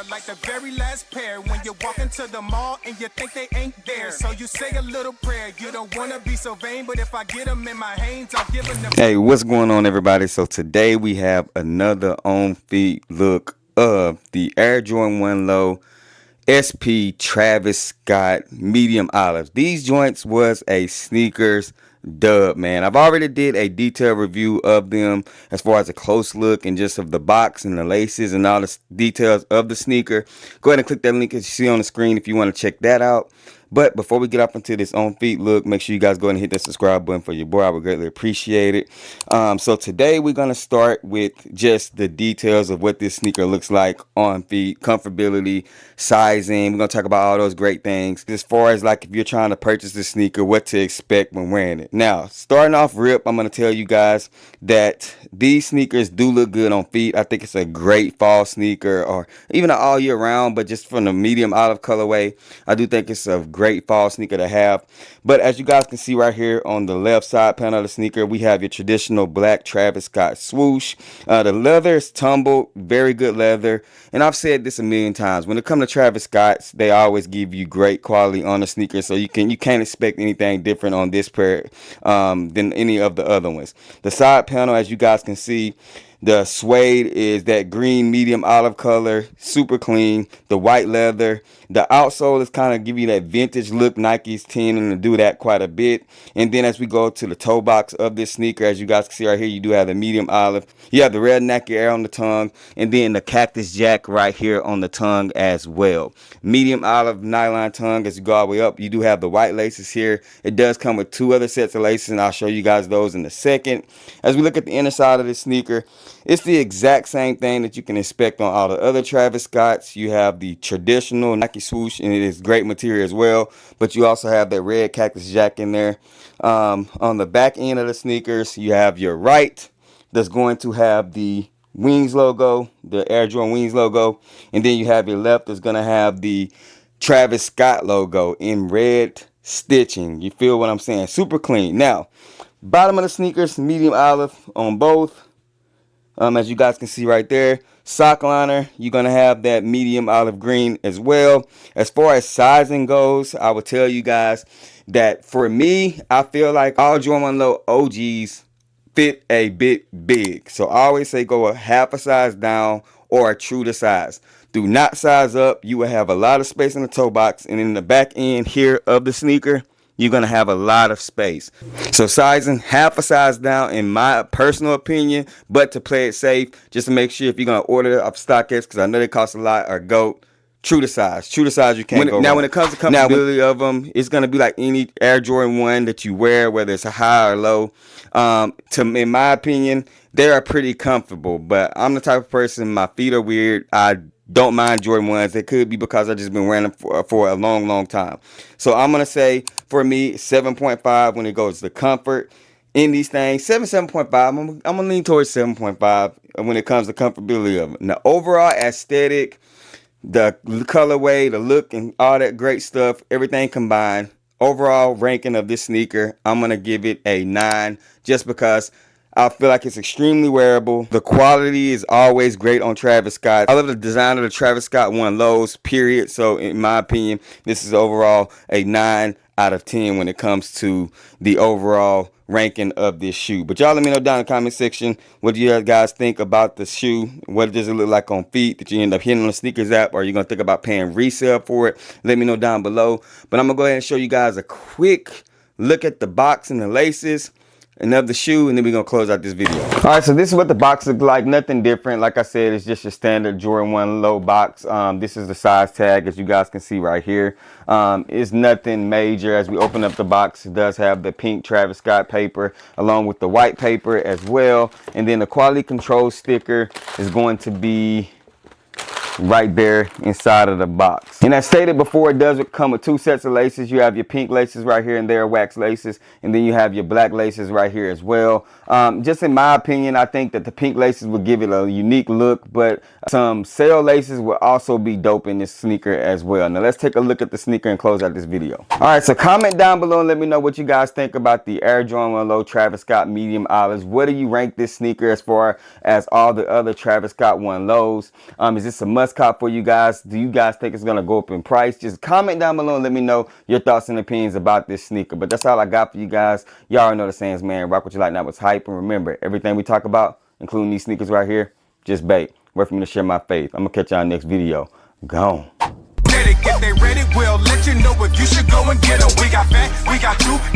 Like the very last pair when you walk into the mall and you think they ain't there. So you say a little prayer. You don't want to be so vain, but if I get them in my hands, I'll give them. Hey, what's going on, everybody? So today we have another on-feet look of the Air Jordan 1 Low SP Travis Scott medium olives. These joints was a sneakers dub, man. I've already did a detailed review of them as far as a close look and just of the box and the laces and all the details of the sneaker. Go ahead and click that link that you see on the screen if you want to check that out. But before we get up into this on feet look, make sure you guys go ahead and hit that subscribe button for your boy. I would greatly appreciate it. So today we're going to start with just the details of what this sneaker looks like on feet, comfortability, sizing. We're going to talk about all those great things as far as like if you're trying to purchase this sneaker, what to expect when wearing it. Now, starting off rip, I'm going to tell you guys that these sneakers do look good on feet. I think it's a great fall sneaker or even an all year round, but just from the medium olive colorway, I do think it's a great fall sneaker to have. But as you guys can see right here on the left side panel of the sneaker, we have your traditional black Travis Scott swoosh. The leather is tumbled, very good leather, and I've said this a million times, when it comes to Travis Scott's, they always give you great quality on the sneaker, so you can't expect anything different on this pair than any of the other ones. The side panel, as you guys can see, the suede is that green medium olive color, super clean. The white leather, the outsole is kind of give you that vintage look. Nike's tending to do that quite a bit. And then as we go to the toe box of this sneaker, as you guys can see right here, you do have the medium olive. You have the red Nike Air on the tongue, and then the Cactus Jack right here on the tongue as well. Medium olive nylon tongue. As you go all the way up, you do have the white laces here. It does come with two other sets of laces, and I'll show you guys those in a second. As we look at the inner side of this sneaker, it's the exact same thing that you can expect on all the other Travis Scotts. You have the traditional Nike swoosh, and it is great material as well. But you also have that red Cactus Jack in there. On the back end of the sneakers, you have your right that's going to have the Wings logo, the Air Jordan Wings logo. And then you have your left that's going to have the Travis Scott logo in red stitching. You feel what I'm saying? Super clean. Now, bottom of the sneakers, medium olive on both. As you guys can see right there, sock liner, you're going to have that medium olive green as well. As far as sizing goes, I would tell you guys that for me, I feel like all Jordan 1 Low OGs fit a bit big. So I always say go a half a size down or a true to size. Do not size up. You will have a lot of space in the toe box, and in the back end here of the sneaker, you're going to have a lot of space. So sizing half a size down in my personal opinion, but to play it safe, just to make sure if you're going to order off StockX, because I know they cost a lot, or GOAT, true to size you can't go wrong. When it comes to comfortability of them, it's going to be like any Air Jordan 1 that you wear, whether it's a high or low. In my opinion, they are pretty comfortable, but I'm the type of person, my feet are weird. I don't mind Jordan 1s. It could be because I've just been wearing them for a long time. So I'm going to say, for me, 7.5 when it goes to comfort in these things. 7.5. I'm going to lean towards 7.5 when it comes to comfortability of it. Now, overall aesthetic, the colorway, the look, and all that great stuff, everything combined, overall ranking of this sneaker, I'm going to give it a 9 just because I feel like it's extremely wearable. The quality is always great on Travis Scott. I love the design of the Travis Scott 1 Lows, period. So in my opinion, this is overall a 9 out of 10 when it comes to the overall ranking of this shoe. But y'all let me know down in the comment section, what do you guys think about the shoe? What does it look like on feet? Did you end up hitting on the sneakers app, or are you going to think about paying resale for it? Let me know down below. But I'm going to go ahead and show you guys a quick look at the box and the laces. and of the shoe, and then we're gonna close out this video. All right, so this is what the box looks like. Nothing different. Like I said, it's just your standard Jordan 1 low box. This is the size tag, as you guys can see right here. It's nothing major. As we open up the box, it does have the pink Travis Scott paper along with the white paper as well, and then the quality control sticker is going to be right there inside of the box. And as stated before, it does come with 2 sets of laces. You have your pink laces right here, and they're wax laces, and then you have your black laces right here as well. Just in my opinion, I think that the pink laces will give it a unique look, but some sail laces will also be dope in this sneaker as well. Now let's take a look at the sneaker and close out this video. All right, so comment down below and let me know what you guys think about the Air Jordan 1 Low Travis Scott medium olives. What do you rank this sneaker as far as all the other Travis Scott 1 Lows? Is this a must cop for you guys? Do you guys think it's gonna go up in price? Just comment down below and let me know your thoughts and opinions about this sneaker. But that's all I got for you guys. Y'all already know the sayings, man. Rock what you like, not what's hype. And remember, everything we talk about, including these sneakers right here, just bait. Wait for me to share my faith. I'm gonna catch y'all next video. Gone. If they ready, we'll let you know if you should go and get them. We got fat, we got 2,